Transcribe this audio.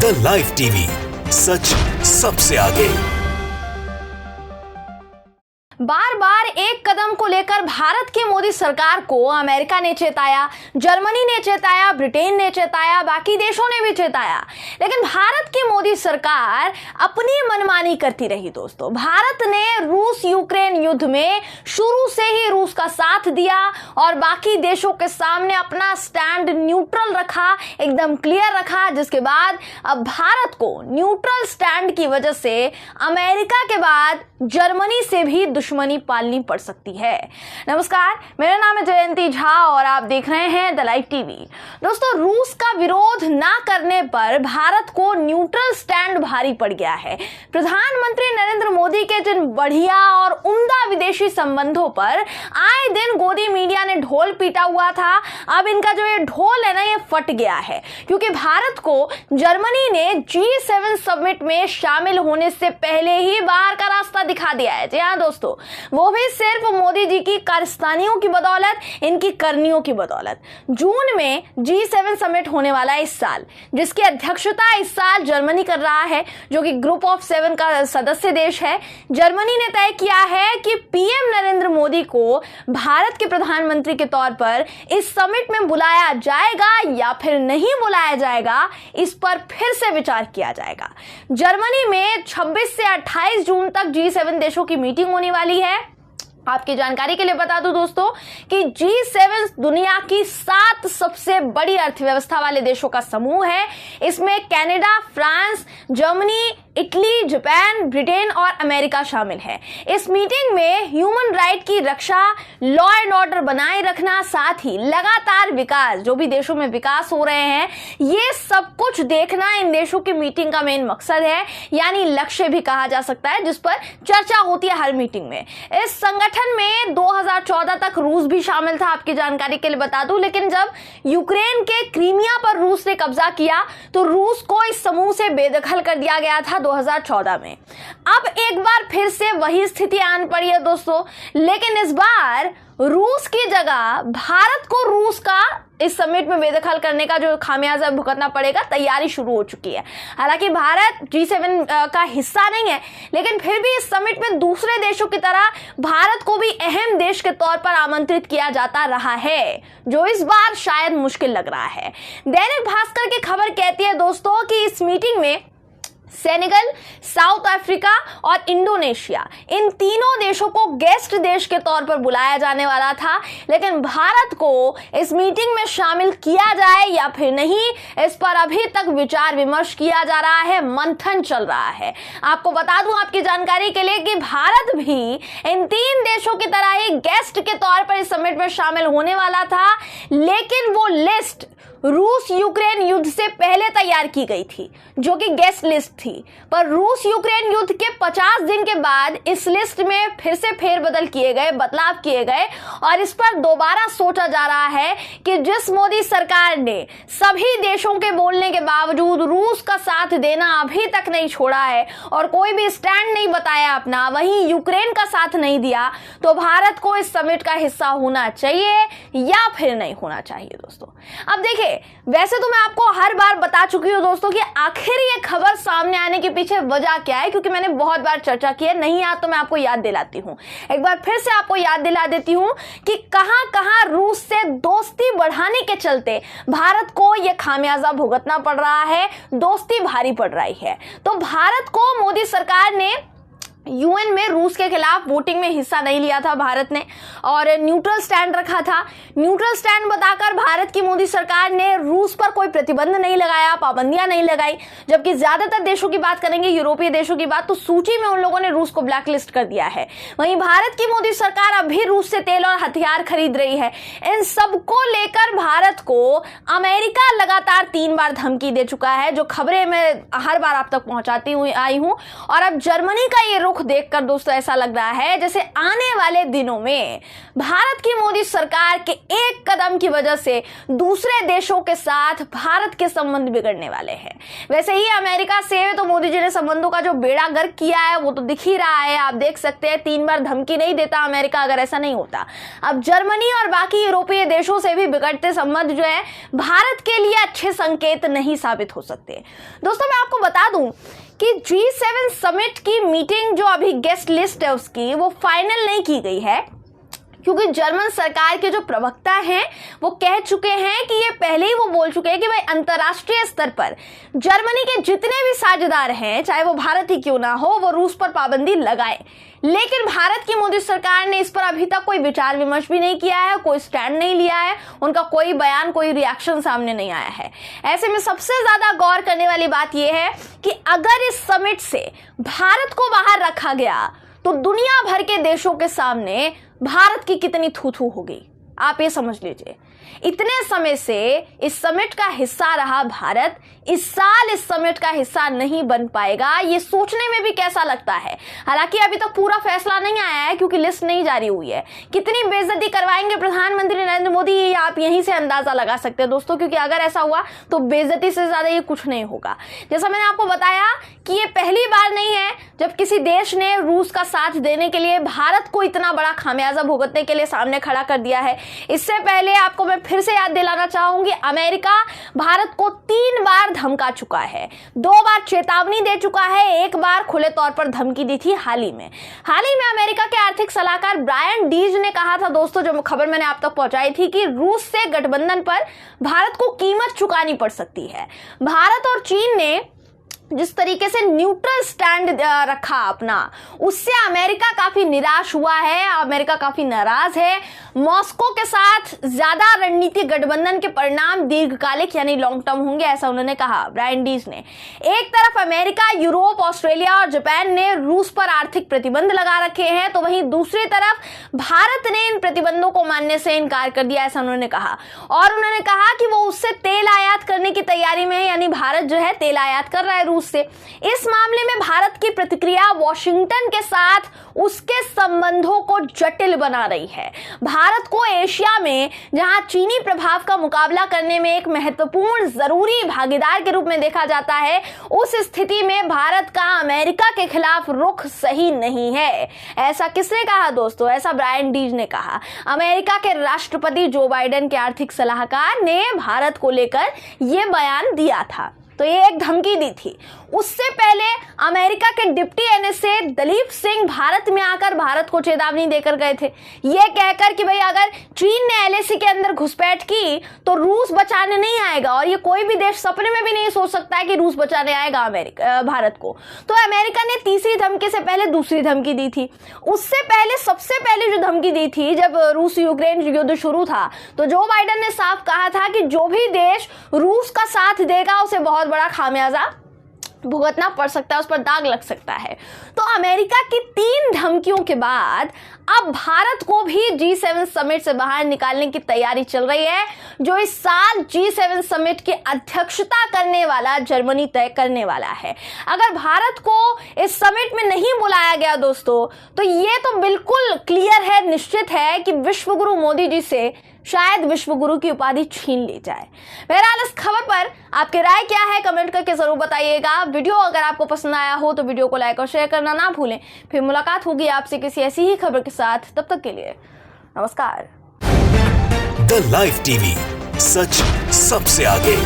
The live TV, सच सबसे आगे। बार बार एक कदम को लेकर भारत की मोदी सरकार को अमेरिका ने चेताया, जर्मनी ने चेताया, ब्रिटेन ने चेताया, बाकी देशों ने भी चेताया, लेकिन भारत की मोदी सरकार अपनी मनमानी करती रही। दोस्तों, भारत ने रूस यूक्रेन युद्ध में शुरू से ही रूस का साथ दिया और बाकी देशों के सामने अपना स्टैंड न्यूट्रल रखा, एकदम क्लियर रखा, जिसके बाद अब भारत को न्यूट्रल स्टैंड की वजह से अमेरिका के बाद जर्मनी से भी दुश्मनी पालनी पड़ सकती है। नमस्कार, मेरा नाम है जयंती झा और आप देख रहे हैं द लाइव टीवी। दोस्तों, रूस का विरोध ना करने पर भारत को न्यूट्रल स्टैंड भारी पड़ गया है। प्रधानमंत्री नरेंद्र मोदी के जिन बढ़िया और उम्दा विदेशी संबंधों पर आए दिन गोदी मीडिया ने ढोल पीटा हुआ था, अब इनका जो ये ढोल है ना, ये फट गया है, क्योंकि भारत को जर्मनी ने G7 समिट में शामिल होने से पहले ही बाहर का रास्ता दिखा दिया है। जी हाँ दोस्तों, वो भी सिर्फ मोदी जी की कारस्तानियों की बदौलत, इनकी करनियों की बदौलत। जून में G7 समिट होने वाला है इस साल, जिसकी अध्यक्षता इस साल जर्मनी कर रहा है, जो कि ग्रुप ऑफ 7 का सदस्य देश है। जर्मनी ने तय किया है कि पीएम नरेंद्र मोदी को भारत के प्रधानमंत्री के तौर पर इस समिट में बुलाया जाएगा या फिर नहीं बुलाया जाएगा, इस पर फिर से विचार किया जाएगा। जर्मनी में 26 से 28 जून तक G7 देशों की मीटिंग होने वाली है। आपकी जानकारी के लिए बता दूं दोस्तों कि G7 दुनिया की 7 सबसे बड़ी अर्थव्यवस्था वाले देशों का समूह है। इसमें Canada, France, Germany, Italy, Japan, Britain और अमेरिका शामिल है। इस मीटिंग में ह्यूमन राइट की रक्षा, लॉ एंड ऑर्डर बनाए रखना, साथ ही लगातार विकास, जो भी देशों में विकास हो रहे हैं, ये सब कुछ देखना इन देशों की मीटिंग का मेन मकसद है, यानी लक्ष्य भी कहा जा सकता है, जिस पर चर्चा होती है हर मीटिंग में। इस संगठन में 2014 तक रूस भी शामिल था, आपकी जानकारी के लिए बता दूं, लेकिन जब यूक्रेन के क्रीमिया पर रूस ने कब्जा किया तो रूस को इस समूह से बेदखल कर दिया गया था 2014 में। अब एक बार फिर से वही स्थिति आन पड़ी है दोस्तों, लेकिन इस बार रूस की जगह भारत को रूस का इस समिट में बेदखल करने का जो खामियाजा भुगतना पड़ेगा, तैयारी शुरू हो चुकी है। हालांकि भारत G7 का हिस्सा नहीं है, लेकिन फिर भी इस समिट में दूसरे देशों की तरह भारत को भी अहम देश के तौर पर आमंत्रित किया जाता रहा है, जो इस बार शायद मुश्किल लग रहा है। दैनिक भास्कर की खबर कहती है दोस्तों कि इस मीटिंग में सेनेगल, साउथ अफ्रीका और इंडोनेशिया, इन तीनों देशों को गेस्ट देश के तौर पर बुलाया जाने वाला था, लेकिन भारत को इस मीटिंग में शामिल किया जाए या फिर नहीं, इस पर अभी तक विचार विमर्श किया जा रहा है, मंथन चल रहा है। आपको बता दूं आपकी जानकारी के लिए कि भारत भी इन 3 देशों की तरह ही गेस्ट के तौर पर इस समिट में शामिल होने वाला था, लेकिन वो लिस्ट रूस यूक्रेन युद्ध से पहले तैयार की गई थी, जो कि गेस्ट लिस्ट थी। पर रूस यूक्रेन युद्ध के 50 दिन के बाद इस लिस्ट में फिर से फेरबदल किए गए, बदलाव किए गए, और इस पर दोबारा सोचा जा रहा है कि जिस मोदी सरकार ने सभी देशों के बोलने के बावजूद रूस का साथ देना अभी तक नहीं छोड़ा है और कोई भी स्टैंड नहीं बताया अपना, वहीं यूक्रेन का साथ नहीं दिया, तो भारत को इस समिट का हिस्सा होना चाहिए या फिर नहीं होना चाहिए दोस्तों। अब देखिए, वैसे तो मैं आपको हर बार बता चुकी हूं दोस्तों कि आखिर ये खबर सामने आने के पीछे वजह क्या है, क्योंकि मैंने बहुत बार चर्चा की है। नहीं याद तो मैं आपको याद दिलाती हूं, एक बार फिर से आपको याद दिला देती हूं कि कहां रूस से दोस्ती बढ़ाने के चलते भारत को यह खामियाजा भुगतना पड़ रहा है, दोस्ती भारी पड़ रही है। तो भारत को मोदी सरकार ने यूएन में रूस के खिलाफ वोटिंग में हिस्सा नहीं लिया था भारत ने, और न्यूट्रल स्टैंड रखा था। न्यूट्रल स्टैंड बताकर भारत की मोदी सरकार ने रूस पर कोई प्रतिबंध नहीं लगाया, पाबंदियां नहीं लगाई, जबकि ज्यादातर देशों की बात करेंगे, यूरोपीय देशों की बात, तो सूची में उन लोगों ने रूस को ब्लैकलिस्ट कर दिया है। वहीं भारत की मोदी सरकार अब भी रूस से तेल और हथियार खरीद रही है। इन सबको लेकर भारत को अमेरिका लगातार 3 बार धमकी दे चुका है, जो खबरें मैं हर बार आप तक पहुंचाती हुई आई हूं, और अब जर्मनी का ये रुख रुख देखकर दोस्तों ऐसा लग रहा है जैसे आने वाले दिनों में भारत की मोदी सरकार के एक कदम की वजह से दूसरे देशों के साथ भारत के संबंध बिगड़ने वाले हैं। वैसे ही अमेरिका से तो मोदी जी ने संबंधों का जो बेड़ा गर्क किया है वो तो दिख ही रहा है। आप देख सकते हैं 3 बार धमकी नहीं देता अमेरिका अगर ऐसा नहीं होता। अब जर्मनी और बाकी यूरोपीय देशों से भी बिगड़ते संबंध जो है भारत के लिए अच्छे संकेत नहीं साबित हो सकते। दोस्तों मैं आपको बता दूं कि G7 समिट की मीटिंग जो अभी गेस्ट लिस्ट है उसकी वो फाइनल नहीं की गई है, क्योंकि जर्मन सरकार के जो प्रवक्ता हैं वो कह चुके हैं कि ये पहले ही वो बोल चुके हैं कि भाई अंतर्राष्ट्रीय स्तर पर जर्मनी के जितने भी साझेदार हैं, चाहे वो भारत ही क्यों ना हो, वो रूस पर पाबंदी लगाए। लेकिन भारत की मोदी सरकार ने इस पर अभी तक कोई विचार विमर्श भी नहीं किया है, कोई स्टैंड नहीं लिया है, उनका कोई बयान, कोई रिएक्शन सामने नहीं आया है। ऐसे में सबसे ज्यादा गौर करने वाली बात यह है कि अगर इस समिट से भारत को बाहर रखा गया तो दुनिया भर के देशों के सामने भारत की कितनी थू-थू होगी, आप ये समझ लीजिए। इतने समय से इस समिट का हिस्सा रहा भारत, इस साल इस समिट का हिस्सा नहीं बन पाएगा, ये सोचने में भी कैसा लगता है। हालांकि अभी तक पूरा फैसला नहीं आया है क्योंकि लिस्ट नहीं जारी हुई है। कितनी बेइज्जती करवाएंगे प्रधानमंत्री नरेंद्र मोदी, ये आप यहीं से अंदाजा लगा सकते हैं दोस्तों, क्योंकि अगर ऐसा हुआ तो बेइज्जती से ज्यादा ये कुछ नहीं होगा। जैसा मैंने आपको बताया कि ये पहली बार नहीं है जब किसी देश ने रूस का साथ देने के लिए भारत को इतना बड़ा खामियाजा भुगतने के लिए सामने खड़ा कर दिया है। इससे पहले आपको मैं फिर से याद दिलाना चाहूंगी, अमेरिका भारत को 3 बार धमका चुका है, 2 बार चेतावनी दे चुका है, 1 बार खुले तौर पर धमकी दी थी हाल ही में। अमेरिका के आर्थिक सलाहकार ब्रायन डीज ने कहा था दोस्तों, जो खबर मैंने आप तक पहुंचाई थी, कि रूस से गठबंधन पर भारत को कीमत चुकानी पड़ सकती है। भारत और चीन ने जिस तरीके से न्यूट्रल स्टैंड रखा अपना, उससे अमेरिका काफी निराश हुआ है, अमेरिका काफी नाराज है। मॉस्को के साथ ज्यादा रणनीतिक गठबंधन के परिणाम दीर्घकालिक यानी लॉन्ग टर्म होंगे, ऐसा उन्होंने कहा ब्रायन डीज ने। एक तरफ अमेरिका, यूरोप, ऑस्ट्रेलिया और जापान ने रूस पर आर्थिक प्रतिबंध लगा रखे हैं, तो वहीं दूसरी तरफ भारत ने इन प्रतिबंधों को मानने से इनकार कर दिया, ऐसा उन्होंने कहा। और उन्होंने कहा कि वो उससे तेल आयात करने की तैयारी में है, यानी भारत जो है तेल आयात कर रहा है से। इस मामले में भारत की प्रतिक्रिया वॉशिंगटन के साथ उसके संबंधों को जटिल बना रही है। भारत को एशिया में, जहां चीनी प्रभाव का मुकाबला करने में एक महत्वपूर्ण जरूरी भागीदार के रूप में देखा जाता है, उस स्थिति में भारत का अमेरिका के खिलाफ रुख सही नहीं है। ऐसा किसने कहा दोस्तों? ऐसा ब्रायन डीज ने कहा। अमेरिका के राष्ट्रपति जो बाइडेन के आर्थिक सलाहकार ने भारत को लेकर यह बयान दिया था, तो ये एक धमकी दी थी। उससे पहले अमेरिका के डिप्टी एनएसए दलीप सिंह भारत में आकर भारत को चेतावनी देकर गए थे, ये कहकर कि भाई अगर चीन ने एलएसी के अंदर घुसपैठ की तो रूस बचाने नहीं आएगा, और ये कोई भी देश सपने में भी नहीं सोच सकता है कि रूस बचाने आएगा भारत को। तो अमेरिका ने तीसरी धमकी से पहले दूसरी धमकी दी थी। उससे पहले सबसे पहले जो धमकी दी थी, जब रूस यूक्रेन युद्ध शुरू था, तो जो बाइडेन ने साफ कहा था कि जो भी देश रूस का साथ देगा उसे बहुत बड़ा खामियाजा भुगतना पड़ सकता है, उस पर दाग लग सकता है। तो अमेरिका की 3 धमकियों के बाद अब भारत को भी G7 समिट से बाहर निकालने की तैयारी चल रही है, जो इस साल G7 समिट की अध्यक्षता करने वाला जर्मनी तय करने वाला है। अगर भारत को इस समिट में नहीं बुलाया गया दोस्तों, तो ये तो बिल्कुल क्लियर है, निश्चित है कि विश्वगुरु मोदी जी से शायद विश्वगुरु की उपाधि छीन ली जाए। बहरहाल इस खबर पर आपकी राय क्या है, कमेंट करके जरूर बताइएगा। वीडियो अगर आपको पसंद आया हो तो वीडियो को लाइक और शेयर करना ना भूलें। फिर मुलाकात होगी आपसे किसी ऐसी ही खबर के साथ, तब तक के लिए नमस्कार। द लाइव टीवी, सच सबसे आगे।